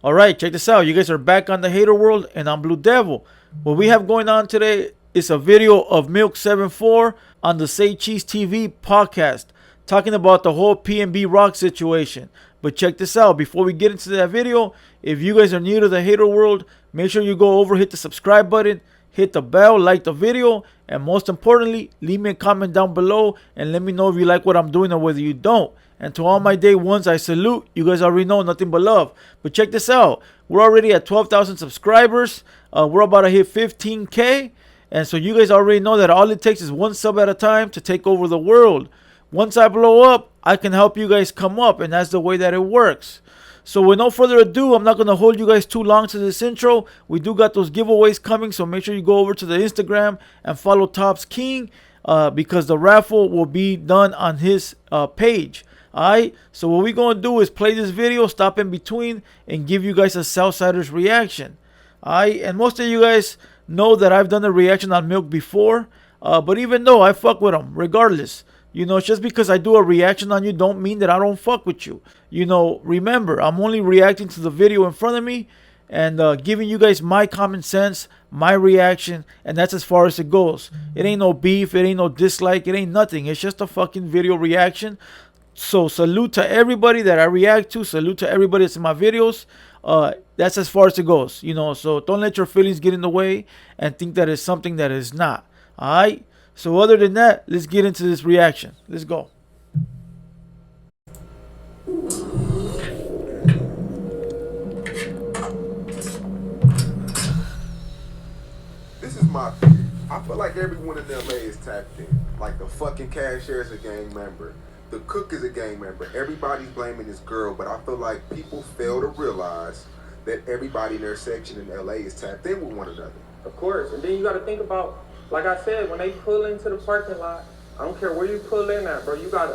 Alright, check this out. You guys are back on the Hater World, and I'm Blue Devil. What we have going on today is a video of Milk74 on the Say Cheese TV podcast, talking about the whole PnB rock situation. But check this out. Before we get into that video, if you guys are new to the Hater World, make sure you go over, hit the subscribe button, hit the bell, like the video, and most importantly, leave me a comment down below and let me know if you like what I'm doing or whether you don't. And to all my day ones, I salute. You guys already know, nothing but love. But check this out. We're already at 12,000 subscribers. We're about to hit 15K. And so you guys already know that all it takes is one sub at a time to take over the world. Once I blow up, I can help you guys come up. And that's the way that it works. So with no further ado, I'm not going to hold you guys too long to this intro. We do got those giveaways coming. So make sure you go over to the Instagram and follow Toppz Kingg. Because the raffle will be done on his page. Alright, so what we're going to do is play this video, stop in between, and give you guys a Southsider's reaction. Alright, and most of you guys know that I've done a reaction on Milk before. But even though I fuck with them, regardless. You know, just because I do a reaction on you don't mean that I don't fuck with you. You know, remember, I'm only reacting to the video in front of me and giving you guys my common sense, my reaction, and that's as far as it goes. It ain't no beef, it ain't no dislike, it ain't nothing. It's just a fucking video reaction. So salute to everybody that I react to. Salute to everybody that's in my videos. That's as far as it goes. You know, so don't let your feelings get in the way and think that it's something that is not. Alright? So other than that, let's get into this reaction. Let's go. This is my theory. I feel like everyone in LA is tapped in. Like the fucking cashier is a gang member. The cook is a gang member. Everybody's blaming this girl, but I feel like people fail to realize that everybody in their section in LA is tapped in with one another. Of course, and then you got to think about, like I said, when they pull into the parking lot, I don't care where you pull in at, bro. You got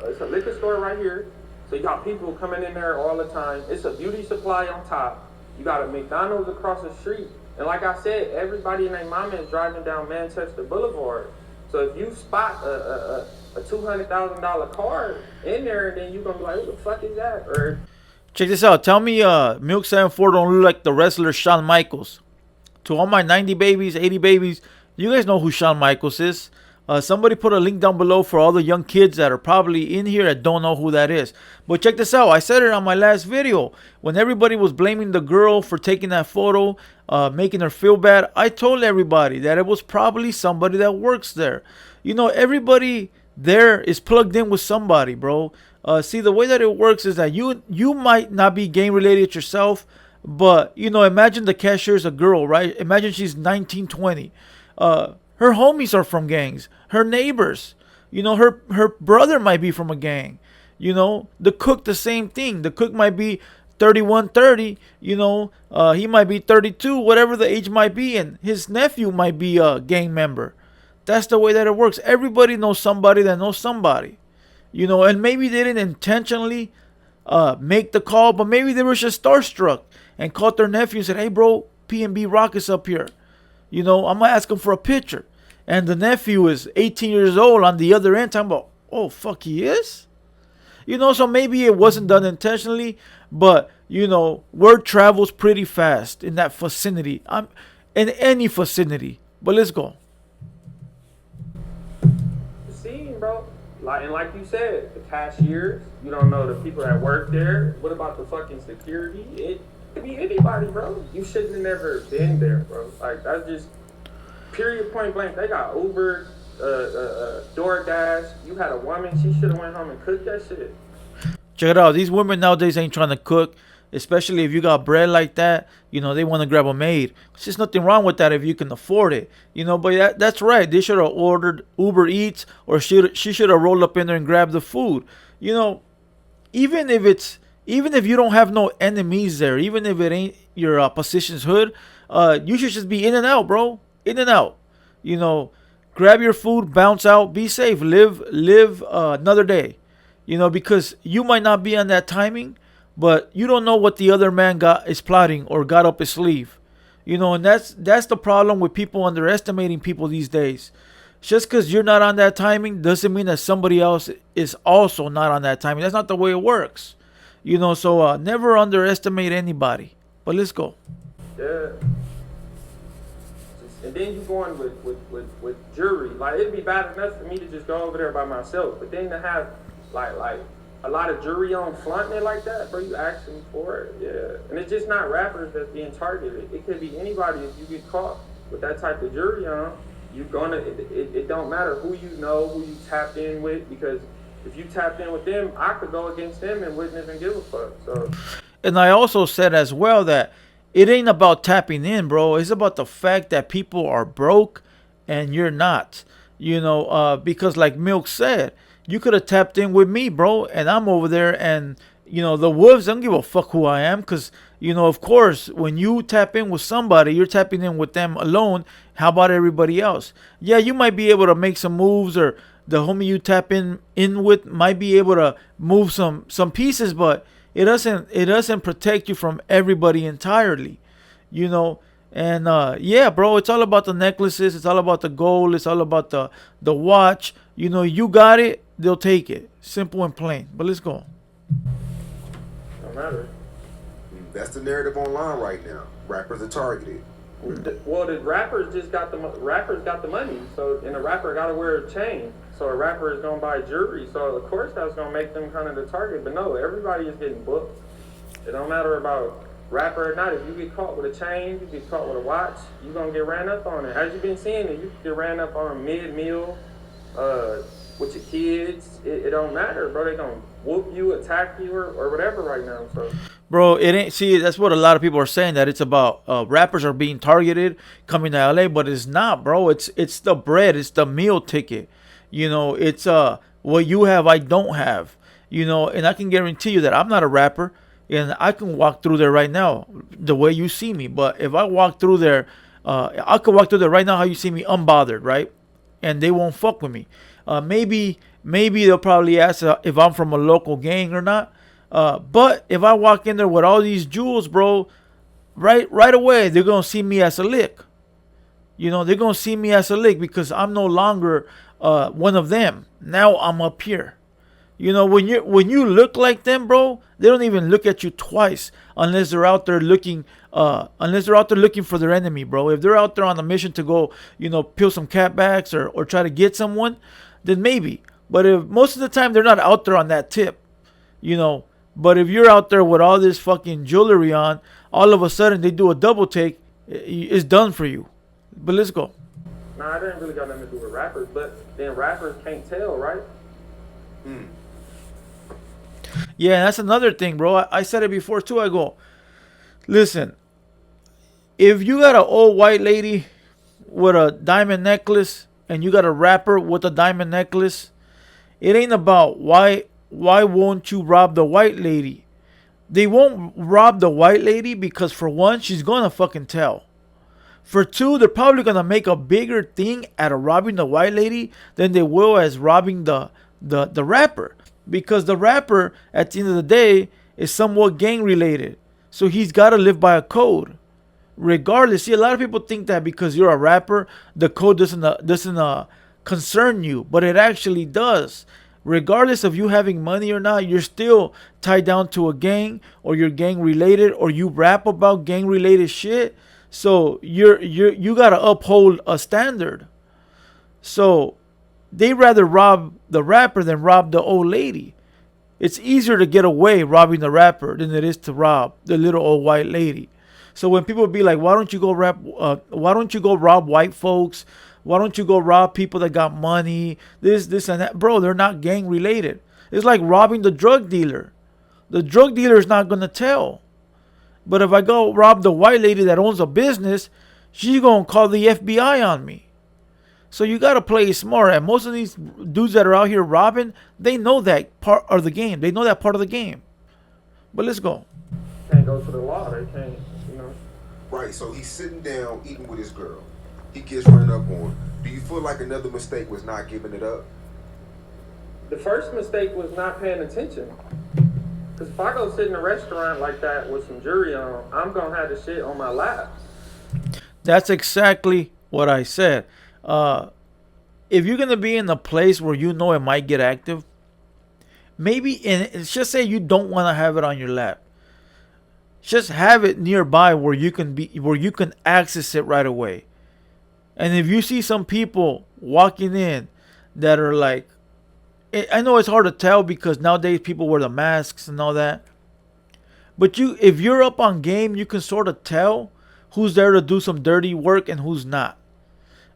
it's a liquor store right here, so you got people coming in there all the time. It's a beauty supply on top. You got a McDonald's across the street, and like I said, everybody and their mama is driving down Manchester Boulevard. So if you spot a $200,000 car in there, then you're gonna be like, "What the fuck is that?" Or check this out. Tell me, Milk74 don't look like the wrestler Shawn Michaels. To all my 90 babies, 80 babies, you guys know who Shawn Michaels is. Somebody put a link down below for all the young kids that are probably in here that don't know who that is. But check this out. I said it on my last video. When everybody was blaming the girl for taking that photo, making her feel bad, I told everybody that it was probably somebody that works there. You know, everybody there is plugged in with somebody, bro. See, the way that it works is that you might not be gang related yourself, but, you know, imagine the cashier is a girl, right? Imagine she's 19, 20. Her homies are from gangs. Her neighbors. You know, her brother might be from a gang. You know, the cook, the same thing. The cook might be 31, 30. You know, he might be 32, whatever the age might be. And his nephew might be a gang member. That's the way that it works. Everybody knows somebody that knows somebody. You know, and maybe they didn't intentionally make the call, but maybe they were just starstruck and called their nephew and said, "Hey, bro, PnB Rock is up here. You know, I'm going to ask him for a picture." And the nephew is 18 years old on the other end talking about, "Oh, fuck, he is?" You know, so maybe it wasn't done intentionally, but, you know, word travels pretty fast in that vicinity. In any vicinity. But let's go. scene, bro. Like you said, the cashiers, you don't know the people that work there. What about the fucking security? It could be anybody, bro. You shouldn't have never been there, bro. Like, that's just period, point blank. They got Uber, DoorDash. You had a woman, she should have went home and cooked that shit. Check it out. These women nowadays ain't trying to cook, especially if you got bread like that. You know, they want to grab a maid. There's just nothing wrong with that if you can afford it. You know, but that's right. They should have ordered Uber Eats, or she should have rolled up in there and grabbed the food. You know, even if you don't have no enemies there, even if it ain't your position's hood, you should just be in and out, bro. In and out. You know, grab your food, bounce out, be safe, live another day. You know, because you might not be on that timing, but you don't know what the other man is plotting or got up his sleeve. You know, and that's the problem with people underestimating people these days. Just because you're not on that timing doesn't mean that somebody else is also not on that timing. That's not the way it works. You know, so never underestimate anybody. But let's go. Yeah. And then you going with jury. Like, it'd be bad enough for me to just go over there by myself. But then to have, like a lot of jury on fronting it like that, bro, you asking for it. Yeah. And it's just not rappers that's being targeted. It could be anybody. If you get caught with that type of jury on, it don't matter who you know, who you tapped in with, because if you tapped in with them, I could go against them and wouldn't even give a fuck. So. And I also said as well that it ain't about tapping in, bro. It's about the fact that people are broke and you're not. You know, because like Milk said, you could have tapped in with me, bro, and I'm over there, and you know the wolves don't give a fuck who I am, because you know, of course, when you tap in with somebody, you're tapping in with them alone. How about everybody else? Yeah, you might be able to make some moves, or the homie you tap in with might be able to move some pieces, but it doesn't protect you from everybody entirely, you know. And yeah, bro, it's all about the necklaces, it's all about the gold, it's all about the watch. You know, you got it, they'll take it. Simple and plain. But let's go. No matter. That's the narrative online right now. Rappers are targeted. Well, the rappers got the money. So, and the rapper got to wear a chain. So a rapper is gonna buy jewelry. So of course that's gonna make them kind of the target. But no, everybody is getting booked. It don't matter about rapper or not. If you get caught with a chain, you get caught with a watch, you're gonna get ran up on it. As you've been seeing it, you get ran up on mid-meal, with your kids. It don't matter, bro. They gonna whoop you, attack you, or whatever right now. So. Bro, it ain't. See, that's what a lot of people are saying, that it's about rappers are being targeted coming to LA, but it's not, bro. It's the bread, it's the meal ticket. You know, it's what you have, I don't have. You know, and I can guarantee you that I'm not a rapper, and I can walk through there right now the way you see me. But if I walk through there, I could walk through there right now how you see me, unbothered, right? And they won't fuck with me. Maybe they'll probably ask if I'm from a local gang or not. But if I walk in there with all these jewels, bro, right away they're gonna see me as a lick. You know, they're gonna see me as a lick because I'm no longer one of them. Now I'm up here. You know, when you look like them, bro, they don't even look at you twice unless they're out there looking for their enemy, bro. If they're out there on a mission to go, you know, peel some catbacks or try to get someone, then maybe. But if most of the time they're not out there on that tip, you know. But if you're out there with all this fucking jewelry on, all of a sudden they do a double take, it's done for you. But let's go. Nah, it ain't really got nothing to do with rappers, but then rappers can't tell, right? Yeah, that's another thing, bro. I said it before too. I go, listen, if you got an old white lady with a diamond necklace and you got a rapper with a diamond necklace, it ain't about why won't you rob the white lady. They won't rob the white lady because, for one, she's gonna fucking tell. For two, they're probably gonna make a bigger thing out of robbing the white lady than they will as robbing the rapper. Because the rapper, at the end of the day, is somewhat gang related. So he's got to live by a code. Regardless, see, a lot of people think that because you're a rapper, the code doesn't concern you. But it actually does. Regardless of you having money or not, you're still tied down to a gang, or you're gang related, or you rap about gang related shit. So you got to uphold a standard. So they rather rob the rapper than rob the old lady. It's easier to get away robbing the rapper than it is to rob the little old white lady. So when people be like, why don't you go rob white folks? Why don't you go rob people that got money? This and that. Bro, they're not gang related. It's like robbing the drug dealer. The drug dealer is not going to tell. But if I go rob the white lady that owns a business, she's going to call the FBI on me. So you got to play smart. And most of these dudes that are out here robbing, they know that part of the game. They know that part of the game. But let's go. Can't go to the law. They can't, you know. Right, so he's sitting down eating with his girl. He gets run up on. Do you feel like another mistake was not giving it up? The first mistake was not paying attention. Because if I go sit in a restaurant like that with some jewelry on, I'm going to have the shit on my lap. That's exactly what I said. If you're going to be in a place where you know it might get active, maybe, and it's just say you don't want to have it on your lap. Just have it nearby where you can access it right away. And if you see some people walking in that are like, I know it's hard to tell because nowadays people wear the masks and all that. But if you're up on game, you can sort of tell who's there to do some dirty work and who's not.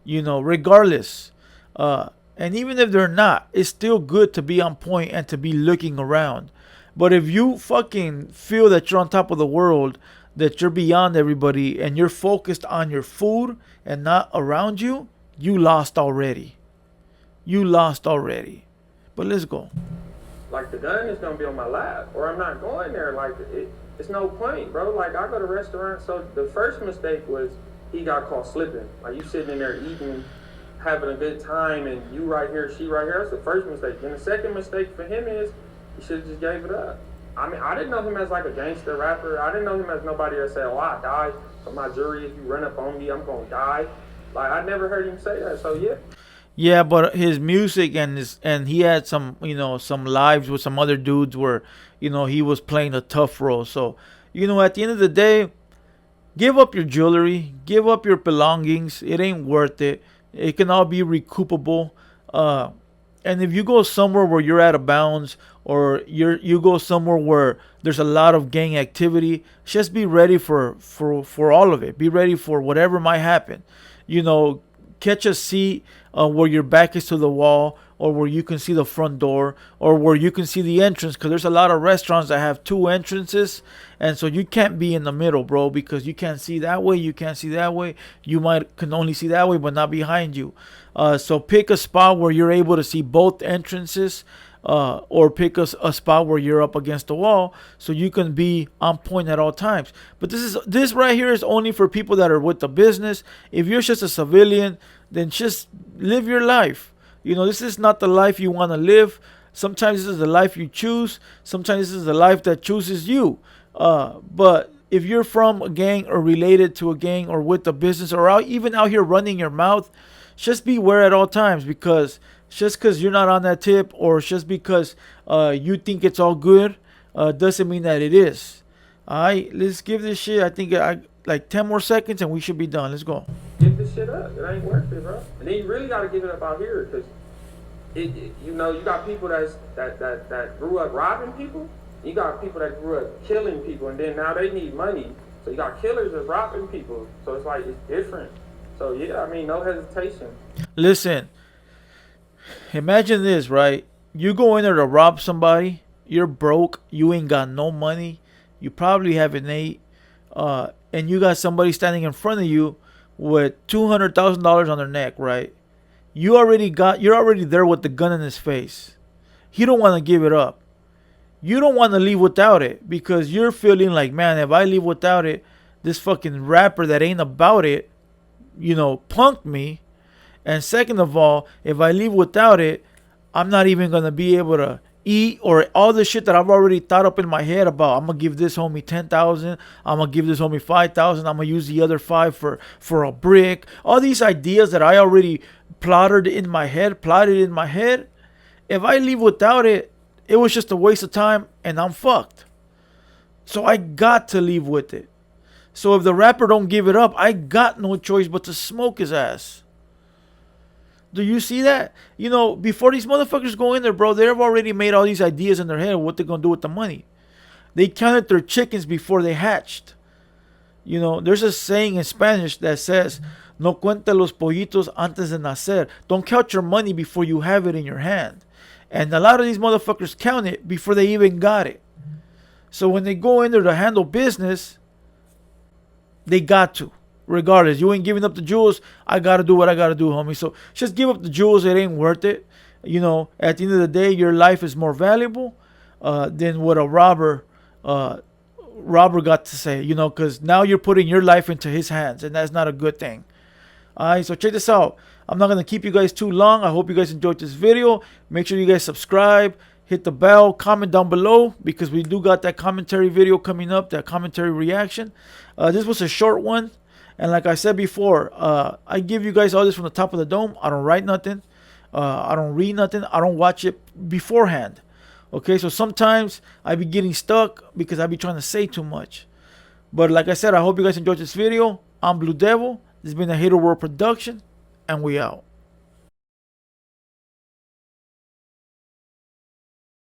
Regardless. And even if they're not, it's still good to be on point and to be looking around. But if you fucking feel that you're on top of the world, that you're beyond everybody, and you're focused on your food and not around you, you lost already. You lost already. But let's go. Like, the gun is gonna be on my lap, or I'm not going there. Like, it's no point, bro. Like, I go to restaurants. So the first mistake was he got caught slipping. Like, you sitting in there eating, having a good time, and you right here, she right here. That's the first mistake. And the second mistake for him is he should have just gave it up. I mean, I didn't know him as like a gangster rapper. I didn't know him as nobody that said, "Oh, I die for my jury. If you run up on me, I'm gonna die." Like, I never heard him say that. So yeah. Yeah, but his music and he had some some lives with some other dudes where he was playing a tough role. So at the end of the day, give up your jewelry, give up your belongings. It ain't worth it. It can all be recoupable. And if you go somewhere where you're out of bounds, or you go somewhere where there's a lot of gang activity, just be ready for all of it. Be ready for whatever might happen. Catch a seat where your back is to the wall, or where you can see the front door, or where you can see the entrance, because there's a lot of restaurants that have two entrances, and so you can't be in the middle, bro, because you can't see that way, you can't see that way. You can only see that way, but not behind you. So pick a spot where you're able to see both entrances, or pick a spot where you're up against the wall, so you can be on point at all times. But this right here is only for people that are with the business. If you're just a civilian, then just live your life. This is not the life you want to live. Sometimes this is the life you choose. Sometimes this is the life that chooses you. But if you're from a gang, or related to a gang, or with the business, or even out here running your mouth, just beware at all times, because just because you're not on that tip, or just because you think it's all good, doesn't mean that it is. All right, let's give this shit, I think, like 10 more seconds and we should be done. Let's go. Give this shit up. It ain't worth it, bro. And then you really got to give it up out here, because you got people that grew up robbing people. You got people that grew up killing people, and then now they need money. So you got killers that's robbing people. So it's like, it's different. So yeah, I mean, no hesitation. Listen, imagine this, right? You go in there to rob somebody. You're broke. You ain't got no money. You probably haven't ate. And you got somebody standing in front of you with $200,000 on their neck, right? You're already there with the gun in his face. You don't want to give it up. You don't want to leave without it, because you're feeling like, man, if I leave without it, this fucking rapper that ain't about it, punked me. And second of all, if I leave without it, I'm not even going to be able to eat, or all the shit that I've already thought up in my head about. I'm going to give this homie 10,000. I'm going to give this homie 5,000. I'm going to use the other 5 for a brick. All these ideas that I already plotted in my head. If I leave without it, it was just a waste of time and I'm fucked. So I got to leave with it. So if the rapper don't give it up, I got no choice but to smoke his ass. Do you see that? Before these motherfuckers go in there, bro, they've already made all these ideas in their head of what they're going to do with the money. They counted their chickens before they hatched. There's a saying in Spanish that says, no cuente los pollitos antes de nacer. Don't count your money before you have it in your hand. And a lot of these motherfuckers count it before they even got it. So when they go in there to handle business, they got to. Regardless, you ain't giving up the jewels, I got to do what I got to do, homie. So just give up the jewels. It ain't worth it. At the end of the day, your life is more valuable than what a robber got to say, because now you're putting your life into his hands, and that's not a good thing. All right, so check this out. I'm not going to keep you guys too long. I hope you guys enjoyed this video. Make sure you guys subscribe, hit the bell, comment down below, because we do got that commentary video coming up, that commentary reaction. This was a short one. And like I said before, I give you guys all this from the top of the dome. I don't write nothing. I don't read nothing. I don't watch it beforehand. Okay, so sometimes I be getting stuck because I be trying to say too much. But like I said, I hope you guys enjoyed this video. I'm Blue Devil. This has been a Hater World production, and we out.